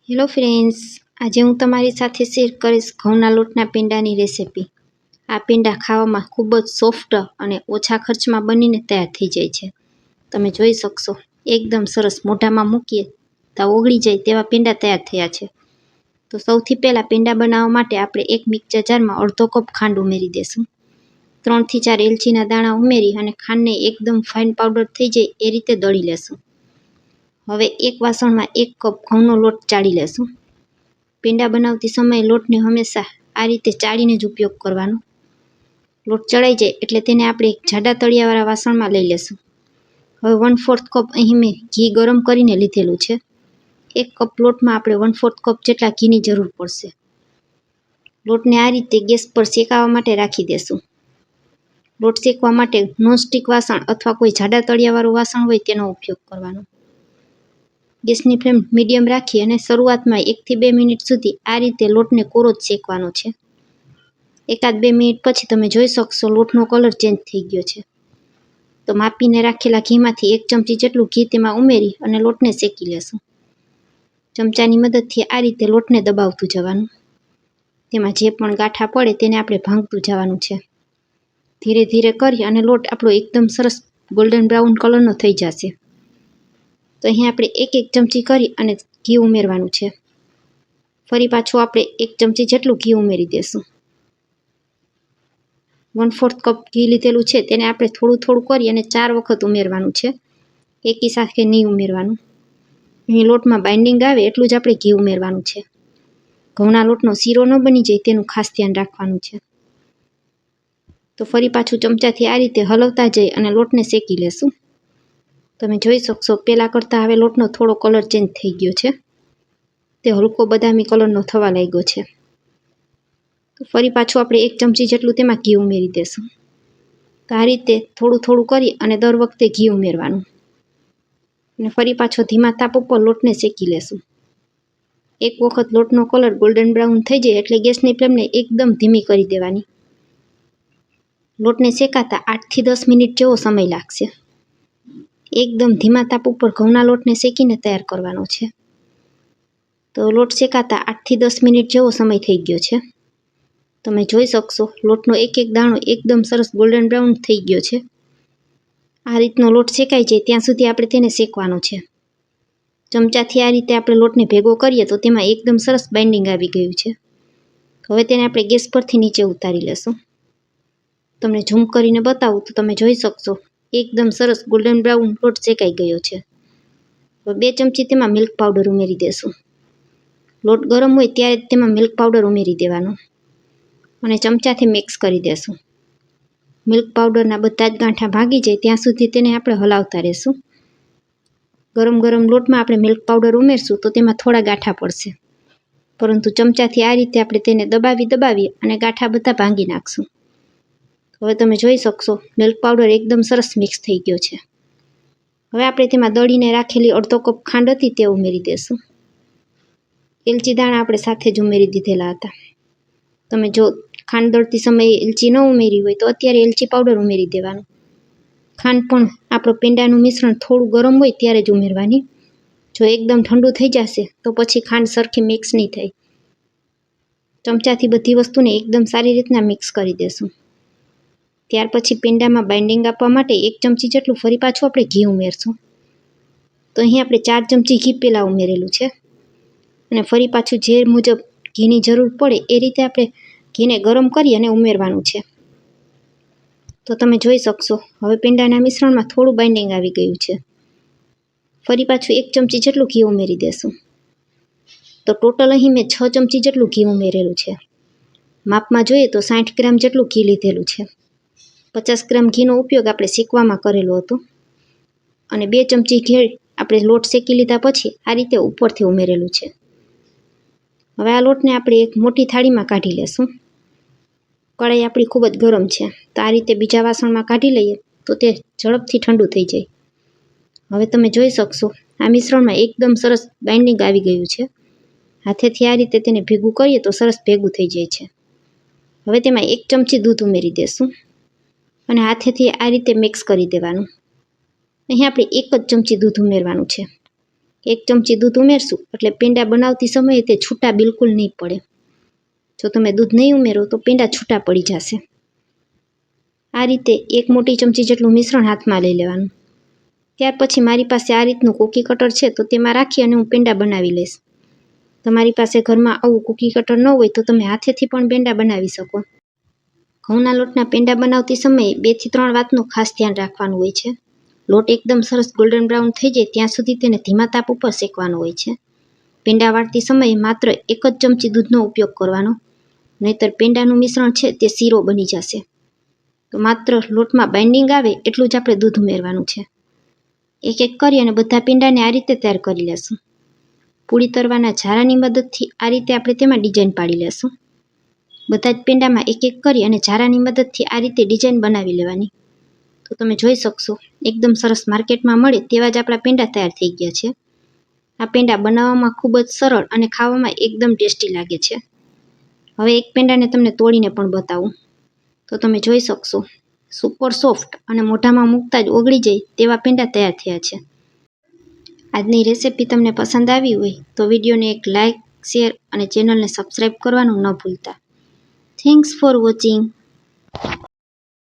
Hello friends, આજે હું તમારી સાથે શેર કરીશ ઘઉંના લોટના પેંડાની રેસિપી। આ પેંડા ખાવામાં ખૂબ જ સોફ્ટ અને ઓછા ખર્ચમાં બનીને તૈયાર થઈ જાય છે। તમે જોઈ શકશો, એકદમ સરસ મોઢામાં મૂકીએ તો ઓગળી જાય તેવા પેંડા તૈયાર થયા છે। તો સૌથી પહેલાં પેંડા બનાવવા માટે આપણે એક મિક્સર જારમાં અડધો કપ ખાંડ ઉમેરી દઈશું। 3 થી 4 એલચીના દાણા ઉમેરી અને ખાંડને એકદમ ફાઇન પાવડર થઈ જાય એ રીતે દળી લેશું। હવે એક વાસણમાં 1 કપ ઘઉંનો લોટ ચાળી લેશું। પેંડા બનાવતી સમયે લોટને હંમેશા આ રીતે ચાળીને જ ઉપયોગ કરવાનો। લોટ ચડાઈ જાય એટલે તેને આપણે એક જાડા તળિયાવાળા વાસણમાં લઈ લેશું। હવે 1/4 કપ અહીં મેં ઘી ગરમ કરીને લીધેલું છે। 1 કપ લોટમાં આપણે 1/4 કપ જેટલા ઘીની જરૂર પડશે। લોટને આ રીતે ગેસ પર શેકાવા માટે રાખી દેશું। લોટ શેકવા માટે નોનસ્ટિક વાસણ અથવા કોઈ જાડા તળિયાવાળું વાસણ હોય તેનો ઉપયોગ કરવાનો। ગેસની ફ્લેમ મીડિયમ રાખી અને શરૂઆતમાં 1 થી 2 મિનિટ સુધી આ રીતે લોટને કોરો જ શેકવાનો છે। 1-2 મિનિટ પછી તમે જોઈ શકશો લોટનો કલર ચેન્જ થઈ ગયો છે। તો માપીને રાખેલા ઘીમાંથી 1 ચમચી જેટલું ઘી તેમાં ઉમેરી અને લોટને શેકી લેશું। ચમચાની મદદથી આ રીતે લોટને દબાવતું જવાનું। તેમાં જે પણ ગાંઠા પડે તેને આપણે ભાંગતું જવાનું છે। ધીરે ધીરે કરી અને લોટ આપણો એકદમ સરસ ગોલ્ડન બ્રાઉન કલરનો થઈ જશે। તો અહીં આપણે 1 ચમચી કરી અને ઘી ઉમેરવાનું છે। ફરી પાછું આપણે 1 ચમચી જેટલું ઘી ઉમેરી દઈશું। 1/4 કપ ઘી લીધેલું છે તેને આપણે થોડું થોડું કરી અને 4 વખત ઉમેરવાનું છે, એકી સાથે નહીં ઉમેરવાનું। અહીં લોટમાં બાઇન્ડિંગ આવે એટલું જ આપણે ઘી ઉમેરવાનું છે। ઘઉંના લોટનો શીરો ન બની જાય તેનું ખાસ ધ્યાન રાખવાનું છે। તો ફરી પાછું ચમચાથી આ રીતે હલવતા જઈ અને લોટને શેકી લેશું। તમે જોઈ શકશો પહેલાં કરતાં હવે લોટનો થોડો કલર ચેન્જ થઈ ગયો છે, તે હલકો બદામી કલરનો થવા લાગ્યો છે। તો ફરી પાછું આપણે 1 ચમચી જેટલું તેમાં ઘી ઉમેરી દઈશું। તો આ રીતે થોડું થોડું કરી અને દર વખતે ઘી ઉમેરવાનું અને ફરી પાછો ધીમા તાપ ઉપર લોટને શેકી લેશું। એક વખત લોટનો કલર ગોલ્ડન બ્રાઉન થઈ જાય એટલે ગેસની ફ્લેમને એકદમ ધીમી કરી દેવાની। લોટને શેકાતા 8 થી 10 મિનિટ જેવો સમય લાગશે। એકદમ ધીમા તાપ ઉપર ઘઉંના લોટને શેકીને તૈયાર કરવાનો છે। તો લોટ શેકાતા 8 થી 10 મિનિટ જેવો સમય થઈ ગયો છે। તમે જોઈ શકશો લોટનો એક દાણો એકદમ સરસ ગોલ્ડન બ્રાઉન થઈ ગયો છે। આ રીતનો લોટ શેકાઈ જાય ત્યાં સુધી આપણે તેને શેકવાનો છે। ચમચાથી આ રીતે આપણે લોટને ભેગો કરીએ તો તેમાં એકદમ સરસ બાઇન્ડિંગ આવી ગયું છે। હવે તેને આપણે ગેસ પરથી નીચે ઉતારી લેશું। તમને ઝૂમ કરીને બતાવું તો તમે જોઈ શકશો એકદમ સરસ ગોલ્ડન બ્રાઉન લોટ શેકાઈ ગયો છે। હવે 2 ચમચી તેમાં મિલ્ક પાવડર ઉમેરી દેશું। લોટ ગરમ હોય ત્યારે તેમાં મિલ્ક પાવડર ઉમેરી દેવાનો અને ચમચાથી મિક્સ કરી દેશું। મિલ્ક પાવડરના બધા જ ગાંઠા ભાગી જાય ત્યાં સુધી તેને આપણે હલાવતા રહેશું। ગરમ ગરમ લોટમાં આપણે મિલ્ક પાવડર ઉમેરશું તો તેમાં થોડા ગાંઠા પડશે, પરંતુ ચમચાથી આ રીતે આપણે તેને દબાવી અને ગાંઠા બધા ભાંગી નાખશું। હવે તમે જોઈ શકશો મિલ્ક પાવડર એકદમ સરસ મિક્સ થઈ ગયો છે। હવે આપણે તેમાં દળીને રાખેલી અડધો કપ ખાંડ હતી તે ઉમેરી દઈશું। એલચી દાણા આપણે સાથે જ ઉમેરી દીધેલા હતા। તમે જો ખાંડ દળતી સમયે એલચી ન ઉમેરી હોય તો અત્યારે એલચી પાવડર ઉમેરી દેવાનું। ખાંડ પણ આપણો પેંડાનું મિશ્રણ થોડું ગરમ હોય ત્યારે જ ઉમેરવાની। જો એકદમ ઠંડુ થઈ જશે તો પછી ખાંડ સરખી મિક્સ નહીં થાય। ચમચાથી બધી વસ્તુને એકદમ સારી રીતના મિક્સ કરી દેશું। ત્યાર પછી પેંડામાં બાઇન્ડિંગ આપવા માટે 1 ચમચી જેટલું ફરી પાછું આપણે ઘી ઉમેરશું। તો અહીં આપણે 4 ચમચી ઘી પહેલાં ઉમેરેલું છે અને ફરી પાછું જે મુજબ ઘીની જરૂર પડે એ રીતે આપણે ઘીને ગરમ કરી અને ઉમેરવાનું છે। તો તમે જોઈ શકશો હવે પેંડાના મિશ્રણમાં થોડું બાઇન્ડિંગ આવી ગયું છે। ફરી પાછું 1 ચમચી જેટલું ઘી ઉમેરી દેશું। તો ટોટલ અહીં મેં 6 ચમચી જેટલું ઘી ઉમેરેલું છે। માપમાં જોઈએ તો 60 ગ્રામ જેટલું ઘી લીધેલું છે। 50 ગ્રામ ઘીનો ઉપયોગ આપણે શેકવામાં કરેલો હતો અને 2 ચમચી ઘી આપણે લોટ શેકી લીધા પછી આ રીતે ઉપરથી ઉમેરેલું છે। હવે આ લોટને આપણે એક મોટી થાળીમાં કાઢી લેશું। કઢાઈ આપણી ખૂબ જ ગરમ છે, તો આ રીતે બીજા વાસણમાં કાઢી લઈએ તો તે ઝડપથી ઠંડુ થઈ જાય। હવે તમે જોઈ શકશો આ મિશ્રણમાં એકદમ સરસ બાઇન્ડિંગ આવી ગયું છે। હાથેથી આ રીતે તેને ભેગું કરીએ તો સરસ ભેગું થઈ જાય છે। હવે તેમાં 1 ચમચી દૂધ ઉમેરી દેશું અને હાથેથી આ રીતે મિક્સ કરી દેવાનું। અહીં આપણે 1 જ ચમચી દૂધ ઉમેરવાનું છે। 1 ચમચી દૂધ ઉમેરશું એટલે પેંડા બનાવતી સમયે તે છૂટા બિલકુલ નહીં પડે. જો તમે દૂધ નહીં ઉમેરો તો પેંડા છૂટા પડી જશે. આ રીતે 1 મોટી ચમચી જેટલું મિશ્રણ હાથમાં લઈ લેવાનું. ત્યાર પછી મારી પાસે આ રીતનું કૂકી કટર છે તો તેમાં રાખી અને હું પેંડા બનાવી લઈશ. તમારી પાસે ઘરમાં આવું કૂકી કટર ન હોય તો તમે હાથેથી પણ પેંડા બનાવી શકો. ઘઉંના લોટના પેંડા બનાવતી સમયે 2 થી 3 વાતનું ખાસ ધ્યાન રાખવાનું હોય છે. લોટ એકદમ સરસ ગોલ્ડન બ્રાઉન થઈ જાય ત્યાં સુધી તેને ધીમા તાપ ઉપર શેકવાનો હોય છે. પેંડા વાળતી સમયે માત્ર 1 જ ચમચી દૂધનો ઉપયોગ કરવાનો, નહીંતર પેંડાનું મિશ્રણ છે તે શીરો બની જશે. તો માત્ર લોટમાં બાઇન્ડિંગ આવે એટલું જ આપણે દૂધ ઉમેરવાનું છે. એક એક કરી અને બધા પેંડાને આ રીતે તૈયાર કરી લેશું. પૂરી તરવાના ઝારાની મદદથી આ રીતે આપણે તેમાં ડિઝાઇન પાડી લેશું. બધા જ પેંડામાં એક એક કરી અને ઝારાની મદદથી આ રીતે ડિઝાઇન બનાવી લેવાની. તો તમે જોઈ શકશો એકદમ સરસ માર્કેટમાં મળે તેવા જ આપણા પેંડા તૈયાર થઈ ગયા છે. આ પેંડા બનાવવામાં ખૂબ જ સરળ અને ખાવામાં એકદમ ટેસ્ટી લાગે છે. હવે એક પેંડાને તમને તોડીને પણ બતાવું તો તમે જોઈ શકશો સુપર સોફ્ટ અને મોઢામાં મૂકતા જ ઓગળી જાય તેવા પેંડા તૈયાર થયા છે. આજની રેસિપી તમને પસંદ આવી હોય તો વિડીયોને એક લાઇક, શેર અને ચેનલને સબસ્ક્રાઈબ કરવાનું ન ભૂલતા. Thanks for watching.